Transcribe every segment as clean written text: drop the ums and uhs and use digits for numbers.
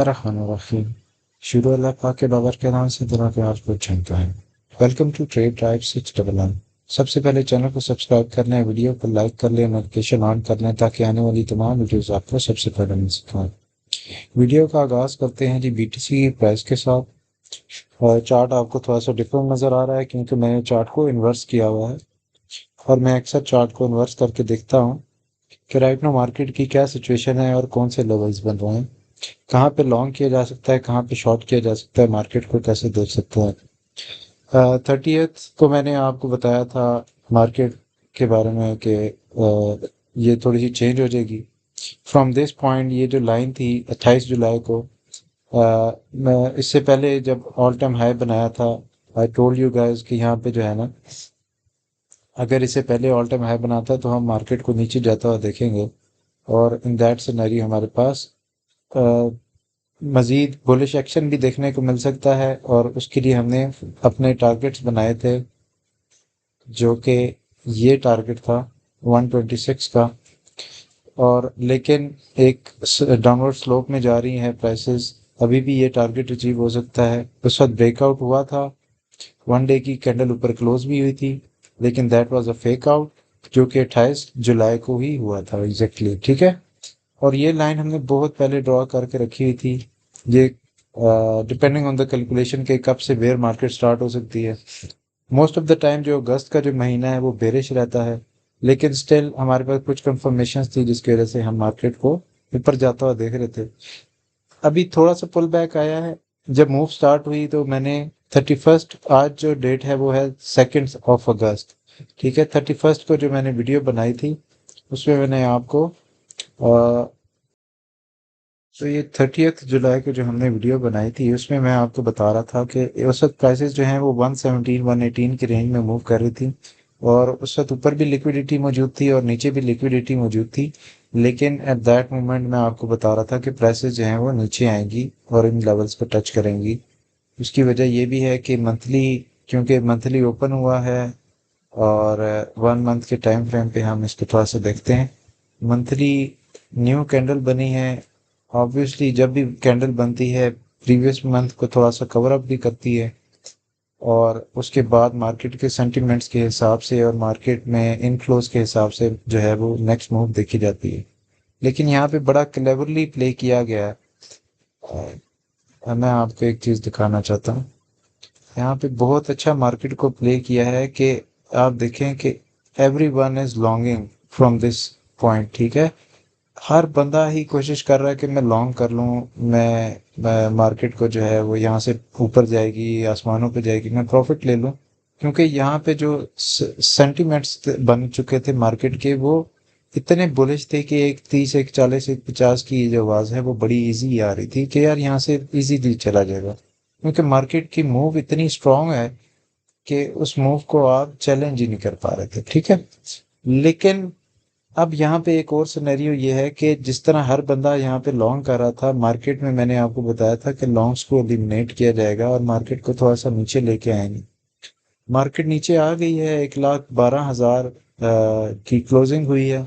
रहीम। शुरू अल्लाह पाक के बाबर के नाम से दुआ के आज कुछ जानता है। Welcome to Trade Drive 611। सबसे पहले चैनल को सब्सक्राइब कर लें, वीडियो को लाइक कर लें, नोटिफिकेशन ऑन कर लें ताकि आने वाली तमाम वीडियोस आपको सबसे पहले मिल सकें। वीडियो का आगाज़ करते हैं जी बीटीसी की प्राइस के साथ। और चार्ट आपको थोड़ा सा डिफरेंट नज़र आ रहा है क्योंकि मैंने चार्ट को इन्वर्स किया हुआ है और मैं अक्सर चार्ट को इन्वर्स करके देखता हूँ कि राइट नाउ मार्केट की क्या सिचुएशन है और कौन से लेवल्स बन रहे हैं, कहाँ पे लॉन्ग किया जा सकता है, कहाँ पे शॉर्ट किया जा सकता है, मार्केट को कैसे देख सकते हैं। 30th को मैंने आपको बताया था मार्केट के बारे में कि ये थोड़ी सी चेंज हो जाएगी फ्रॉम दिस पॉइंट। ये जो लाइन थी 28 जुलाई को, मैं इससे पहले जब ऑल टाइम हाई बनाया था, आई टोल्ड यू गाइस कि यहाँ पे जो है ना, अगर इससे पहले ऑल टाइम हाई बनाता तो हम मार्केट को नीचे जाता हुआ देखेंगे और इन दैट सिनेरियो हमारे पास मज़ीद बुलिश एक्शन भी देखने को मिल सकता है। और उसके लिए हमने अपने टारगेट्स बनाए थे, जो कि ये टारगेट था 126 का। और लेकिन एक डाउनवर्ड स्लोप में जा रही हैं प्राइसेस, अभी भी ये टारगेट अचीव हो सकता है। उस वक्त ब्रेकआउट हुआ था, वन डे की कैंडल ऊपर क्लोज भी हुई थी, लेकिन that was a fake out जो कि 28 जुलाई को ही हुआ था एग्जैक्टली, ठीक है। और ये लाइन हमने बहुत पहले ड्रॉ करके रखी हुई थी। ये डिपेंडिंग ऑन द कैलकुलेशन के कब से बेयर मार्केट स्टार्ट हो सकती है। मोस्ट ऑफ द टाइम जो अगस्त का जो महीना है वो बेरिश रहता है, लेकिन स्टिल हमारे पास कुछ कंफर्मेशन थी जिसकी वजह से हम मार्केट को ऊपर जाता हुआ देख रहे थे। अभी थोड़ा सा पुल बैक आया है। जब मूव स्टार्ट हुई तो मैंने 31st, आज जो डेट है वो है 2 अगस्त, ठीक है। 31st को जो मैंने वीडियो बनाई थी उसमें मैंने आपको तो ये 30th जुलाई को जो हमने वीडियो बनाई थी उसमें मैं आपको बता रहा था कि उस वक्त प्राइसेस जो हैं वो 117 118 की रेंज में मूव कर रही थी। और उस वक्त ऊपर भी लिक्विडिटी मौजूद थी और नीचे भी लिक्विडिटी मौजूद थी। लेकिन एट दैट मोमेंट मैं आपको बता रहा था कि प्राइसेस जो हैं वो नीचे आएंगी और इन लेवल्स पर टच करेंगी। उसकी वजह ये भी है कि मंथली, क्योंकि मंथली ओपन हुआ है और 1 मंथ के टाइम फ्रेम पे हम इसको थोड़ा सा देखते हैं। मंथली न्यू कैंडल बनी है। ऑब्वियसली जब भी कैंडल बनती है प्रीवियस मंथ को थोड़ा सा कवर अप भी करती है और उसके बाद मार्केट के सेंटिमेंट्स के हिसाब से और मार्केट में इनफ्लोज के हिसाब से जो है वो नेक्स्ट मूव देखी जाती है। लेकिन यहाँ पे बड़ा क्लेवरली प्ले किया गया है। मैं आपको एक चीज़ दिखाना चाहता हूँ। यहाँ पे बहुत अच्छा मार्केट को प्ले किया है कि आप देखें कि every one is longing from this point, ठीक है। हर बंदा ही कोशिश कर रहा है कि मैं लॉन्ग कर लूँ, मैं मार्केट को जो है वो यहाँ से ऊपर जाएगी, आसमानों पे जाएगी, मैं प्रॉफिट ले लूँ। क्योंकि यहाँ पे जो सेंटिमेंट्स बन चुके थे मार्केट के वो इतने बुलिश थे कि एक 30 एक 40 एक 50 की जो आवाज़ है वो बड़ी इजी आ रही थी कि यार यहाँ से इजीली चला जाएगा। क्योंकि मार्केट की मूव इतनी स्ट्रांग है कि उस मूव को आप चैलेंज ही नहीं कर पा रहे थे, ठीक है। लेकिन अब यहाँ पे एक और सिनेरियो ये है कि जिस तरह हर बंदा यहाँ पे लॉन्ग कर रहा था मार्केट में, मैंने आपको बताया था कि लॉन्ग्स को एलिमिनेट किया जाएगा और मार्केट को थोड़ा सा नीचे लेके आएंगे। मार्केट नीचे आ गई है, 1,12,000 की क्लोजिंग हुई है।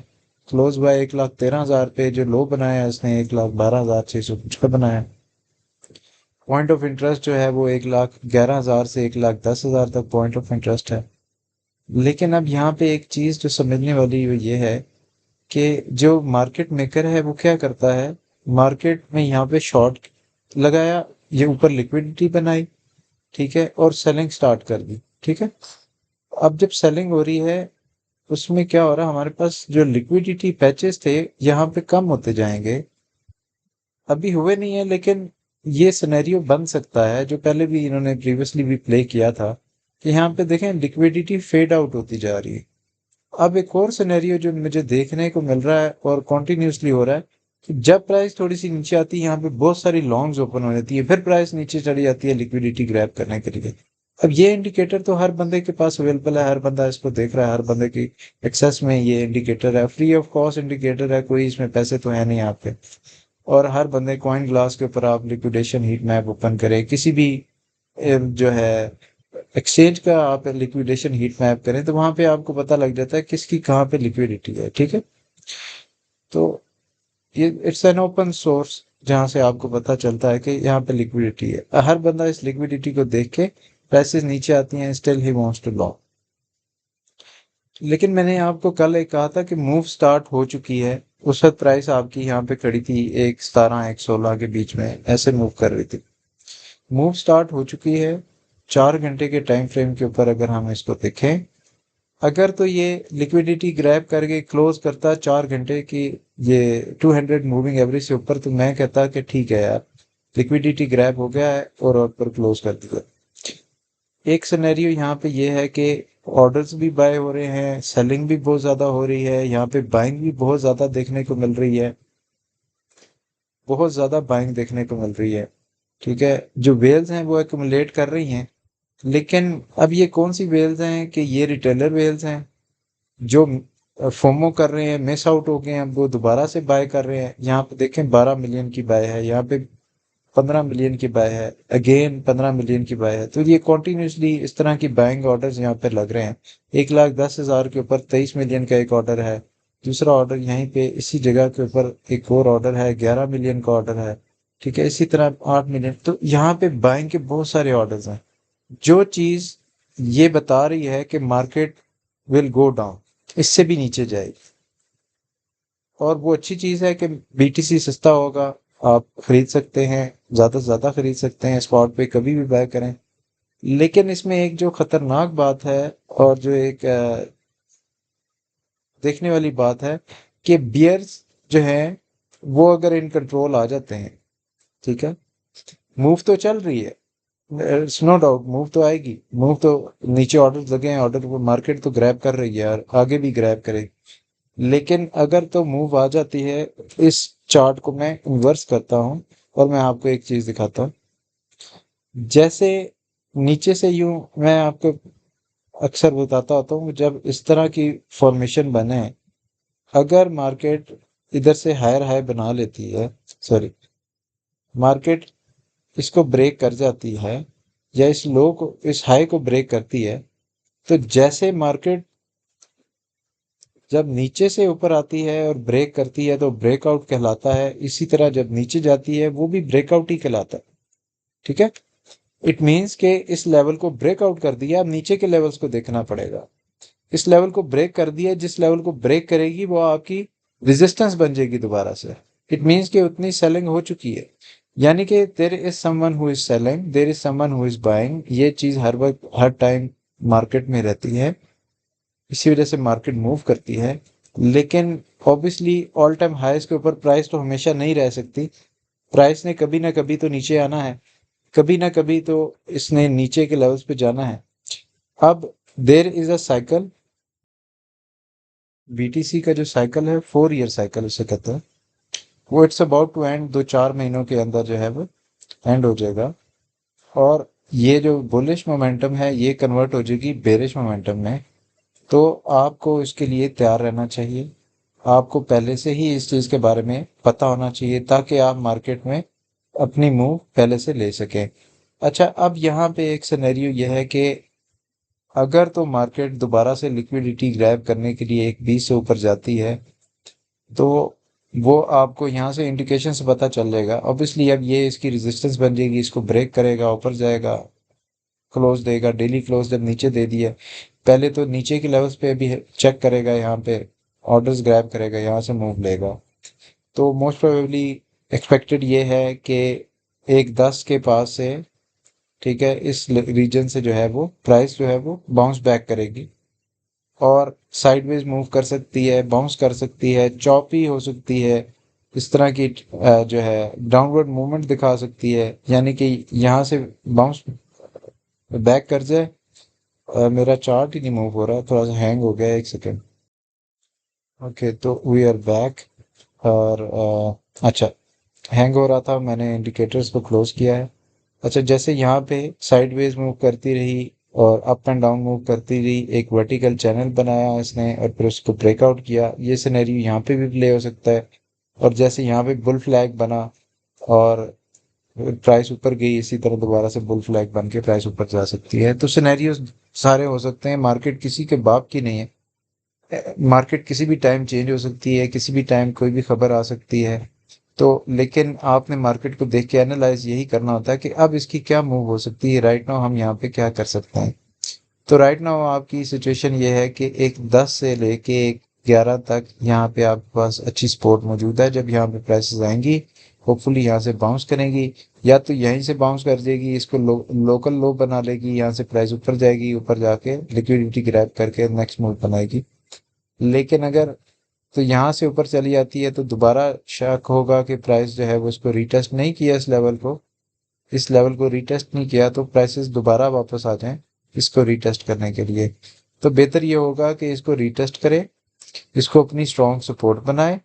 क्लोज हुआ है 1,13,000 पे। जो लो बनाया है इसने 1,12,600 कुछ का बनाया। पॉइंट ऑफ इंटरेस्ट जो है वो 1,11,000 से 1,10,000 तक पॉइंट ऑफ इंटरेस्ट है। लेकिन अब यहाँ पे एक चीज़ जो समझने वाली वो ये है कि जो मार्केट मेकर है वो क्या करता है। मार्केट में यहाँ पे शॉर्ट लगाया, ये ऊपर लिक्विडिटी बनाई, ठीक है, और सेलिंग स्टार्ट कर दी, ठीक है। अब जब सेलिंग हो रही है उसमें क्या हो रहा है, हमारे पास जो लिक्विडिटी पैचेस थे यहाँ पे कम होते जाएंगे। अभी हुए नहीं है लेकिन ये सिनेरियो बन सकता है, जो पहले भी इन्होंने प्रीवियसली भी प्ले किया था कि यहाँ पे देखें लिक्विडिटी फेड आउट होती जा रही है। अब एक और सिनेरियो जो मुझे देखने को मिल रहा है और कॉन्टिन्यूसली हो रहा है कि जब प्राइस थोड़ी सी नीचे आती है यहाँ पे बहुत सारी लॉन्ग्स ओपन हो जाती है, फिर प्राइस नीचे चली जाती है लिक्विडिटी ग्रैब करने के लिए। अब ये इंडिकेटर तो हर बंदे के पास अवेलेबल है, हर बंदा इसको देख रहा है, हर बंदे की एक्सेस में ये इंडिकेटर है, फ्री ऑफ कॉस्ट इंडिकेटर है, कोई इसमें पैसे तो है नहीं आपके। और हर बंदे कॉइन ग्लास के ऊपर आप लिक्विडेशन हीट मैप ओपन करें, किसी भी जो है एक्सचेंज का आप लिक्विडेशन हीट मैप करें तो वहां पे आपको पता लग जाता है किसकी कहाँ पे लिक्विडिटी है, ठीक है। तो ये इट्स एन ओपन सोर्स। जहाँ से आपको पता चलता है कि यहाँ पे लिक्विडिटी है। हर बंदा इस लिक्विडिटी को देख के प्राइसेस नीचे आती हैं, still he wants to long. लेकिन मैंने आपको कल एक कहा था कि मूव स्टार्ट हो चुकी है। उस वक्त प्राइस आपकी यहाँ पे खड़ी थी 1.17 1.16 के बीच में, ऐसे मूव कर रही थी। मूव स्टार्ट हो चुकी है। 4 घंटे के टाइम फ्रेम के ऊपर अगर हम इसको देखें, अगर तो ये लिक्विडिटी ग्रैब करके क्लोज करता 4 घंटे की ये 200 मूविंग एवरेज से ऊपर, तो मैं कहता कि ठीक है यार, लिक्विडिटी ग्रैब हो गया है और ऊपर क्लोज कर दिया। एक सिनेरियो यहाँ पे ये है कि ऑर्डर्स भी बाय हो रहे हैं, सेलिंग भी बहुत ज़्यादा हो रही है, यहाँ पे बाइंग भी बहुत ज़्यादा देखने को मिल रही है, बहुत ज़्यादा बाइंग देखने को मिल रही है। ठीक है, जो वेल्स हैं वो एक्यूमुलेट कर रही हैं। लेकिन अब ये कौन सी वेल्स हैं कि ये रिटेलर वेल्स हैं जो फोमो कर रहे हैं, मिस आउट हो गए हैं, अब वो दोबारा से बाय कर रहे हैं। यहाँ पे देखें 12 मिलियन की बाय है, यहाँ पे 15 मिलियन की बाय है, अगेन 15 मिलियन की बाय है। तो ये कॉन्टिन्यूसली इस तरह की बाइंग ऑर्डर्स यहाँ पे लग रहे हैं। 1,10,000 के ऊपर 23 मिलियन का एक ऑर्डर है। दूसरा ऑर्डर यहीं पे इसी जगह के ऊपर एक और ऑर्डर है, 11 मिलियन का ऑर्डर है। ठीक है, इसी तरह 8 मिलियन। तो यहाँ पे बाइंग के बहुत सारे ऑर्डर्स हैं, जो चीज ये बता रही है कि मार्केट विल गो डाउन, इससे भी नीचे जाएगी। और वो अच्छी चीज है कि बीटीसी सस्ता होगा, आप खरीद सकते हैं, ज्यादा से ज्यादा खरीद सकते हैं, स्पॉट पे कभी भी बाय करें। लेकिन इसमें एक जो खतरनाक बात है और जो एक देखने वाली बात है कि बियर्स जो हैं वो अगर इन कंट्रोल आ जाते हैं, ठीक है, मूव तो चल रही है, नो डाउट मूव तो आएगी, मूव तो नीचे ऑर्डर लगे हैं, ऑर्डर वो मार्केट तो ग्रैब कर रही है और आगे भी ग्रैब करेगी। लेकिन अगर तो मूव आ जाती है, इस चार्ट को मैं इन्वर्स करता हूं और मैं आपको एक चीज दिखाता हूं। जैसे नीचे से यूं मैं आपको अक्सर बताता होता हूँ, जब इस तरह की फॉर्मेशन बने, अगर मार्केट इधर से हायर हाई बना लेती है, सॉरी, मार्केट इसको ब्रेक कर जाती है या इस लो को, इस हाई को ब्रेक करती है, तो जैसे मार्केट जब नीचे से ऊपर आती है और ब्रेक करती है तो ब्रेकआउट कहलाता है, इसी तरह जब नीचे जाती है वो भी ब्रेकआउट ही कहलाता है। ठीक है, इट मीन्स के इस लेवल को ब्रेकआउट कर दिया, अब नीचे के लेवल्स को देखना पड़ेगा। इस लेवल को ब्रेक कर दिया, जिस लेवल को ब्रेक करेगी वो आपकी रेजिस्टेंस बन जाएगी दोबारा से। इट मीन्स कि उतनी सेलिंग हो चुकी है, यानी कि there is someone who is selling, there is someone who is buying. ये चीज हर वक्त हर टाइम मार्केट में रहती है, इसी वजह से मार्केट मूव करती है। लेकिन ऑब्वियसली ऑल टाइम हाईस के ऊपर प्राइस तो हमेशा नहीं रह सकती, प्राइस ने कभी ना कभी तो नीचे आना है, कभी ना कभी तो इसने नीचे के लेवल्स पे जाना है। अब there is a cycle, BTC का जो साइकिल है 4 ईयर साइकिल उसे कहते हैं, वो इट्स अबाउट टू एंड, 2-4 महीनों के अंदर जो है वो एंड हो जाएगा। और ये जो बुलिश मोमेंटम है ये कन्वर्ट हो जाएगी बेरिश मोमेंटम में। तो आपको इसके लिए तैयार रहना चाहिए, आपको पहले से ही इस चीज़ के बारे में पता होना चाहिए ताकि आप मार्केट में अपनी मूव पहले से ले सकें। अच्छा, अब यहाँ पे एक सिनेरियो यह है कि अगर तो मार्केट दोबारा से लिक्विडिटी ग्रैब करने के लिए 1.20 से ऊपर जाती है, तो वो आपको यहाँ से इंडिकेशन से पता चल जाएगा। ऑब्वियसली अब ये इसकी रेजिस्टेंस बन जाएगी, इसको ब्रेक करेगा, ऊपर जाएगा, क्लोज देगा, डेली क्लोज जब नीचे दे दिया, पहले तो नीचे के लेवल्स पे भी चेक करेगा, यहाँ पे ऑर्डर्स ग्रैब करेगा, यहाँ से मूव लेगा। तो मोस्ट प्रोबेबली एक्सपेक्टेड ये है कि 1.10 के पास से, ठीक है, इस रीजन से जो है वो प्राइस जो है वो बाउंस बैक करेगी और साइडवेज मूव कर सकती है, बाउंस कर सकती है, चॉपी हो सकती है, इस तरह की जो है डाउनवर्ड मूवमेंट दिखा सकती है, यानी कि यहाँ से बाउंस बैक कर जाए। मेरा चार्ट ही नहीं मूव हो रहा, थोड़ा सा हैंग हो गया, एक सेकेंड। ओके, तो वी आर बैक। और अच्छा, हैंग हो रहा था, मैंने इंडिकेटर्स को क्लोज किया है। अच्छा, जैसे यहाँ पे साइडवेज मूव करती रही और अप एंड डाउन मूव करती रही, एक वर्टिकल चैनल बनाया इसने और फिर उसको ब्रेकआउट किया, ये सिनेरियो यहाँ पे भी प्ले हो सकता है। और जैसे यहाँ पे बुल फ्लैग बना और प्राइस ऊपर गई, इसी तरह दोबारा से बुल फ्लैग बन के प्राइस ऊपर जा सकती है। तो सिनेरियो सारे हो सकते हैं, मार्केट किसी के बाप की नहीं है, मार्केट किसी भी टाइम चेंज हो सकती है, किसी भी टाइम कोई भी खबर आ सकती है। तो लेकिन आपने मार्केट को देख के एनालाइज यही करना होता है कि अब इसकी क्या मूव हो सकती है, राइट नाउ हम यहाँ पे क्या कर सकते हैं। तो राइट नाउ आपकी सिचुएशन ये है कि एक 10 से लेके एक 11 तक यहाँ पे आपके पास अच्छी सपोर्ट मौजूद है। जब यहाँ पे प्राइसेस आएंगी, होपफुली यहाँ से बाउंस करेंगी, या तो यहीं से बाउंस कर देगी, इसको लोकल लो बना लेगी, यहाँ से प्राइस ऊपर जाएगी, ऊपर जाके लिक्विडिटी ग्रैब करके नेक्स्ट मूव बनाएगी। लेकिन अगर तो यहाँ से ऊपर चली जाती है तो दोबारा शक होगा कि प्राइस जो है वो इसको रीटेस्ट नहीं किया, इस लेवल को रीटेस्ट नहीं किया, तो प्राइसेस दोबारा वापस आ जाएं इसको रीटेस्ट करने के लिए। तो बेहतर ये होगा कि इसको रीटेस्ट करें, इसको अपनी स्ट्रॉन्ग सपोर्ट बनाए,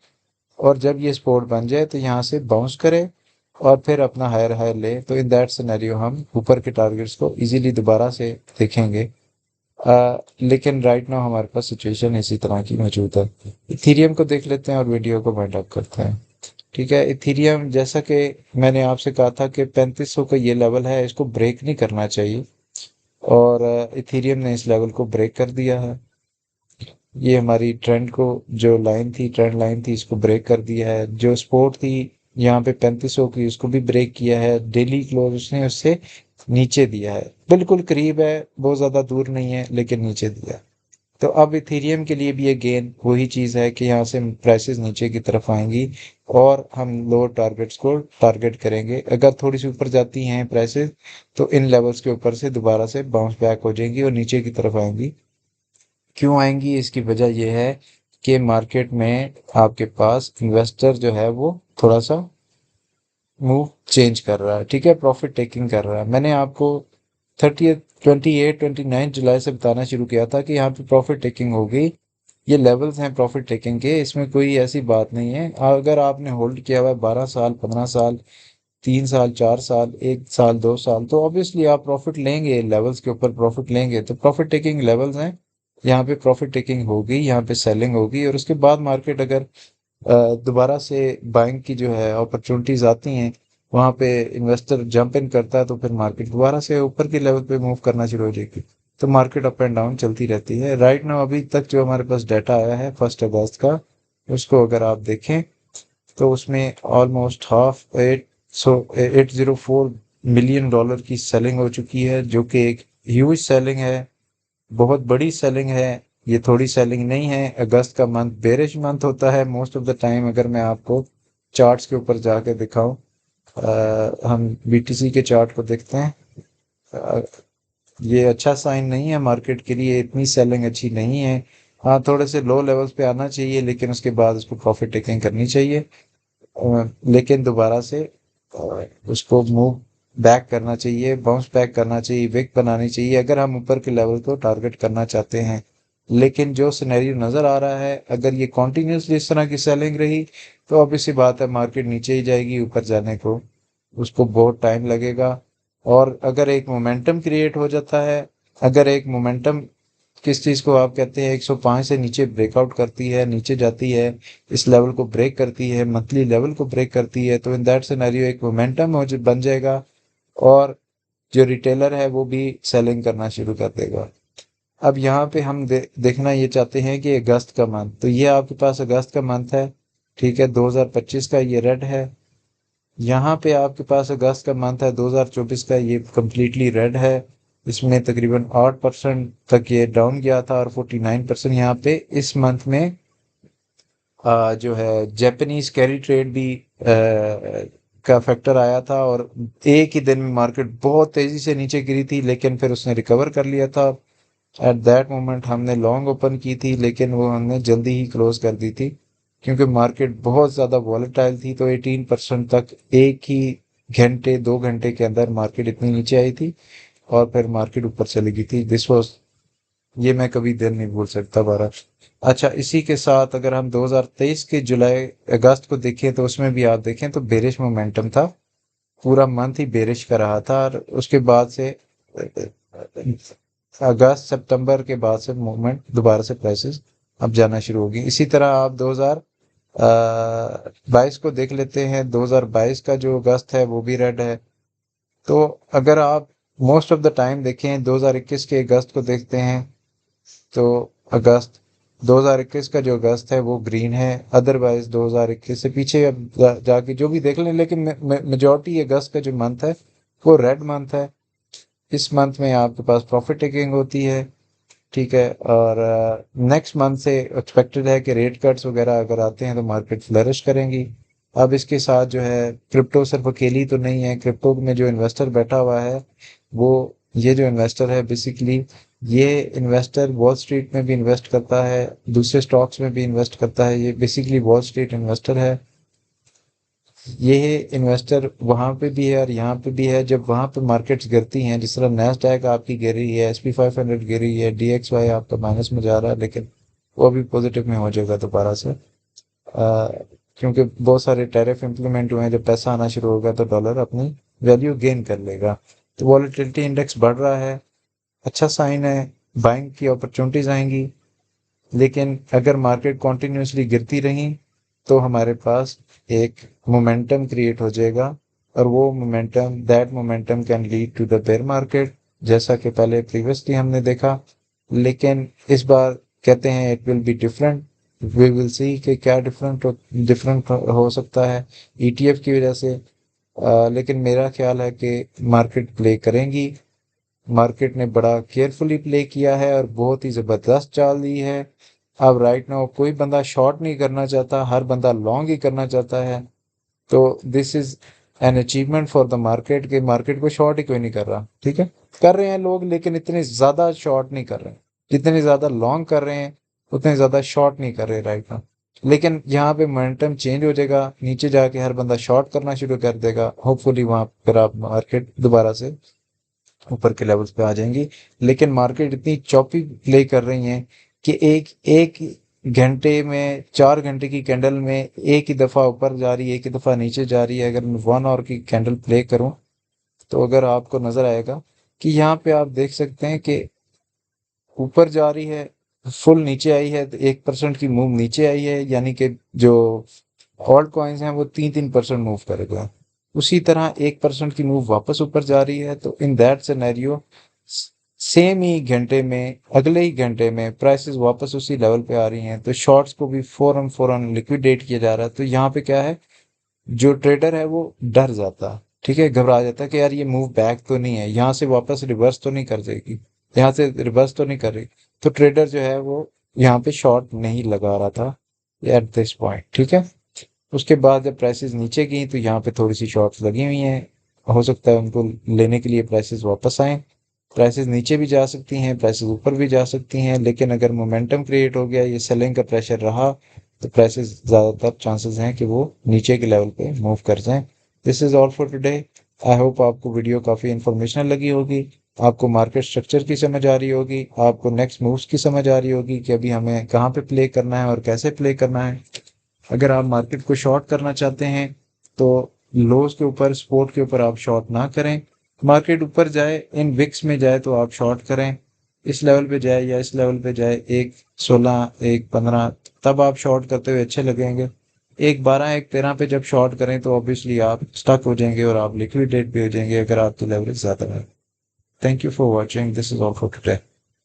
और जब ये सपोर्ट बन जाए तो यहाँ से बाउंस करे और फिर अपना हायर हायर ले। तो इन दैट सिनेरियो हम ऊपर के टारगेट्स को इजीली दोबारा से देखेंगे। लेकिन राइट नाउ हमारे पास सिचुएशन इसी तरह की मौजूद है। इथीरियम को देख लेते हैं और वीडियो को वाइंड अप करते हैं। ठीक है, इथीरियम जैसा कि मैंने आपसे कहा था कि 3500 का ये लेवल है, इसको ब्रेक नहीं करना चाहिए, और इथीरियम ने इस लेवल को ब्रेक कर दिया है। ये हमारी ट्रेंड को जो लाइन थी, ट्रेंड लाइन थी, इसको ब्रेक कर दिया है। जो सपोर्ट थी यहाँ पे 3500 की, उसको भी ब्रेक किया है। डेली क्लोज उसने उससे नीचे दिया है, बिल्कुल करीब है, बहुत ज़्यादा दूर नहीं है, लेकिन नीचे दिया है। तो अब इथेरियम के लिए भी ये गेन वही चीज़ है कि यहाँ से प्राइसेस नीचे की तरफ आएंगी और हम लोअर टारगेट्स को टारगेट करेंगे। अगर थोड़ी सी ऊपर जाती हैं प्राइसेस तो इन लेवल्स के ऊपर से दोबारा से बाउंस बैक हो जाएंगी और नीचे की तरफ आएंगी। क्यों आएंगी, इसकी वजह यह है कि मार्केट में आपके पास इन्वेस्टर जो है वो थोड़ा सा मूव चेंज कर रहा है। ठीक है, प्रॉफिट टेकिंग कर रहा है। मैंने आपको 28 29 जुलाई से बताना शुरू किया था कि यहाँ पे प्रॉफिट टेकिंग हो गई। ये लेवल्स हैं प्रॉफिट टेकिंग के, इसमें कोई ऐसी बात नहीं है। अगर आपने होल्ड किया हुआ है 12 साल, 15 साल, 3 साल, 4 साल, 1 साल, 2 साल, तो ऑब्वियसली आप प्रॉफिट लेंगे, लेवल्स के ऊपर प्रॉफिट लेंगे। तो प्रॉफिट टेकिंग लेवल्स हैं, यहाँ पे प्रॉफिट टेकिंग होगी, यहाँ पे सेलिंग होगी, और उसके बाद मार्केट अगर दोबारा से बाइंग की जो है अपॉर्चुनिटीज आती हैं, वहाँ पे इन्वेस्टर जंप इन करता है, तो फिर मार्केट दोबारा से ऊपर के लेवल पे मूव करना शुरू हो जाएगी। तो मार्केट अप एंड डाउन चलती रहती है। राइट नाउ अभी तक जो हमारे पास डाटा आया है 1 अगस्त का, उसको अगर आप देखें तो उसमें ऑलमोस्ट हाफ 804 मिलियन डॉलर की सेलिंग हो चुकी है, जो कि एक ह्यूज सेलिंग है, बहुत बड़ी सेलिंग है। ये थोड़ी सेलिंग नहीं है। अगस्त का मंथ बेरिश मंथ होता है मोस्ट ऑफ द टाइम। अगर मैं आपको चार्ट्स के ऊपर जाके दिखाऊं, हम बीटीसी के चार्ट को देखते हैं। अ, ये अच्छा साइन नहीं है मार्केट के लिए, इतनी सेलिंग अच्छी नहीं है। हाँ, थोड़े से लो लेवल्स पे आना चाहिए, लेकिन उसके बाद उसको प्रॉफिट टेकिंग करनी चाहिए। लेकिन दोबारा से उसको मूव बैक करना चाहिए, बाउंस बैक करना चाहिए, विक बनानी चाहिए, अगर हम ऊपर के लेवल को टारगेट करना चाहते हैं। लेकिन जो सिनेरियो नज़र आ रहा है, अगर ये कॉन्टिन्यूसली इस तरह की सेलिंग रही तो ऑब्वियस सी बात है मार्केट नीचे ही जाएगी। ऊपर जाने को उसको बहुत टाइम लगेगा। और अगर एक मोमेंटम क्रिएट हो जाता है, अगर एक मोमेंटम, किस चीज़ को आप कहते हैं, 105 से नीचे ब्रेकआउट करती है, नीचे जाती है, इस लेवल को ब्रेक करती है, मंथली लेवल को ब्रेक करती है, तो इन दैट सिनेरियो एक मोमेंटम हो बन जाएगा, और जो रिटेलर है वो भी सेलिंग करना शुरू कर देगा। अब यहाँ पे हम देखना ये चाहते हैं कि अगस्त का मंथ, तो ये आपके पास अगस्त का मंथ है। ठीक है, 2025 का ये रेड है। यहाँ पे आपके पास अगस्त का मंथ है 2024 का, ये कम्प्लीटली रेड है। इसमें तकरीबन 8% तक ये डाउन गया था, और 49% यहाँ पे इस मंथ में जो है जापानीज कैरी ट्रेड भी का फैक्टर आया था, और एक ही दिन में मार्केट बहुत तेजी से नीचे गिरी थी, लेकिन फिर उसने रिकवर कर लिया था। एट दैट मोमेंट हमने लॉन्ग ओपन की थी, लेकिन वो हमने जल्दी ही क्लोज कर दी थी, क्योंकि मार्केट बहुत ज़्यादा वॉलेटाइल थी। तो 18% तक एक ही घंटे 2 घंटे के अंदर मार्केट इतनी नीचे आई थी, और फिर मार्केट ऊपर चली गई थी। दिस वॉज, ये मैं कभी दिन नहीं भूल सकता 12। अच्छा, इसी के साथ अगर हम 2023 के जुलाई अगस्त को देखें तो उसमें भी आप देखें तो बेरिश मोमेंटम था, पूरा मंथ ही बेरिश का रहा था, और उसके बाद से अगस्त सितंबर के बाद से मूवमेंट दोबारा से प्राइसेस अब जाना शुरू होगी। इसी तरह आप 2022 को देख लेते हैं, 2022 का जो अगस्त है वो भी रेड है। तो अगर आप मोस्ट ऑफ द टाइम देखें, 2021 के अगस्त को देखते हैं, तो अगस्त 2021 का जो अगस्त है वो ग्रीन है, अदरवाइज 2021 से पीछे अब जाके जो भी देख लें, लेकिन मेजॉरिटी अगस्त का जो मंथ है वो रेड मंथ है। इस मंथ में आपके पास प्रॉफिट टेकिंग होती है, ठीक है। और नेक्स्ट मंथ से एक्सपेक्टेड है कि रेट कट्स वगैरह अगर आते हैं तो मार्केट फ्लरिश करेंगी। अब इसके साथ जो है क्रिप्टो सिर्फ अकेली तो नहीं है, क्रिप्टो में जो इन्वेस्टर बैठा हुआ है वो, ये जो इन्वेस्टर है बेसिकली, ये इन्वेस्टर वॉल स्ट्रीट में भी इन्वेस्ट करता है, दूसरे स्टॉक्स में भी इन्वेस्ट करता है, ये बेसिकली वॉल स्ट्रीट इन्वेस्टर है। ये इन्वेस्टर वहां पे भी है और यहाँ पे भी है। जब वहां पे मार्केट्स गिरती हैं, जिस तरह नैस्डैक आपकी गिरी है, SP 500 गिरी है, DXY आपका माइनस में जा रहा है, लेकिन वो भी पॉजिटिव में हो जाएगा दोबारा से, क्योंकि बहुत सारे टैरिफ इम्प्लीमेंट हुए हैं। जब पैसा आना शुरू होगा तो डॉलर अपनी वैल्यू गेन कर लेगा। तो वॉलेटिलिटी इंडेक्स बढ़ रहा है, अच्छा साइन है, बाइंग की अपॉर्चुनिटीज आएंगी। लेकिन अगर मार्केट कॉन्टिन्यूसली गिरती रही तो हमारे पास एक मोमेंटम क्रिएट हो जाएगा, और वो momentum, that momentum can lead to the bear market, जैसा कि पहले प्रीवियसली हमने देखा। लेकिन इस बार कहते हैं it will be different, we will see कि क्या डिफरेंट हो सकता है ETF की वजह से। लेकिन मेरा ख्याल है कि मार्केट प्ले करेंगी। मार्केट ने बड़ा केयरफुली प्ले किया है और बहुत ही ज़बरदस्त चाल दी है। अब राइट नाउ कोई बंदा शॉर्ट नहीं करना चाहता, हर बंदा लॉन्ग ही करना चाहता है। तो this is an achievement for the market, के मार्केट को शॉर्ट ही कोई नहीं कर रहा, ठीक है। कर रहे हैं लोग, लेकिन इतने ज़्यादा शॉर्ट नहीं कर रहे हैं। जितने ज़्यादा लॉन्ग कर रहे हैं उतने ज़्यादा शॉर्ट नहीं कर रहे राइट नाउ। लेकिन यहाँ पे मोमेंटम चेंज हो जाएगा, नीचे जाके हर बंदा शॉर्ट करना शुरू कर देगा। होपफुली वहाँ पर आप मार्केट दोबारा से ऊपर के लेवल्स पे आ जाएंगी। लेकिन मार्केट इतनी चॉपी प्ले कर रही है कि एक एक घंटे में, 4 घंटे की कैंडल में एक ही दफ़ा ऊपर जा रही है, एक ही दफ़ा नीचे जा रही है। अगर मैं 1 आवर की कैंडल प्ले करूं तो अगर आपको नज़र आएगा कि यहाँ पे आप देख सकते हैं कि ऊपर जा रही है, फुल नीचे आई है, तो 1% की मूव नीचे आई है, यानी कि जो ऑल्ट कॉइन्स हैं वो 3-3% मूव करेगा। उसी तरह 1% की मूव वापस ऊपर जा रही है, तो इन दैट सिनेरियो सेम ही घंटे में, अगले ही घंटे में प्राइसेस वापस उसी लेवल पे आ रही हैं, तो शॉर्ट्स को भी फौरन फौरन लिक्विडेट किया जा रहा है। तो यहाँ पे क्या है, जो ट्रेडर है वो डर जाता है, ठीक है, घबरा जाता है कि यार ये मूव बैक तो नहीं है, यहाँ से वापस रिवर्स तो नहीं कर देगी, यहाँ से रिवर्स तो नहीं कर रही। तो ट्रेडर जो है वो यहाँ पे शॉर्ट नहीं लगा रहा था एट दिस पॉइंट, ठीक है। उसके बाद जब प्राइसेस नीचे गई तो यहाँ पे थोड़ी सी शॉर्ट्स लगी हुई हैं, हो सकता है उनको लेने के लिए प्राइसेस वापस आए। प्राइसेस नीचे भी जा सकती हैं, प्राइसेस ऊपर भी जा सकती हैं, लेकिन अगर मोमेंटम क्रिएट हो गया, ये सेलिंग का प्रेशर रहा, तो प्राइसेस ज़्यादातर चांसेस हैं कि वो नीचे के लेवल पे मूव कर जाएं। This is all for today. I hope आपको वीडियो काफ़ी इंफॉर्मेशनल लगी होगी, आपको मार्केट स्ट्रक्चर की समझ आ रही होगी, आपको नेक्स्ट मूव्स की समझ आ रही होगी कि अभी हमें कहाँ पे प्ले करना है और कैसे प्ले करना है। अगर आप मार्केट को शॉर्ट करना चाहते हैं तो लोज के ऊपर, सपोर्ट के ऊपर आप शॉर्ट ना करें। मार्केट ऊपर जाए, इन विक्स में जाए तो आप शॉर्ट करें। इस लेवल पे जाए या इस लेवल पे जाए, 1.16, 1.15, तब आप शॉर्ट करते हुए अच्छे लगेंगे। 1.12, 1.13 पे जब शॉर्ट करें तो ऑब्वियसली आप स्टक हो जाएंगे और आप लिक्विडेट भी हो जाएंगे अगर आपकी लेवरेज ज़्यादा है। Thank you for watching, this is all for today.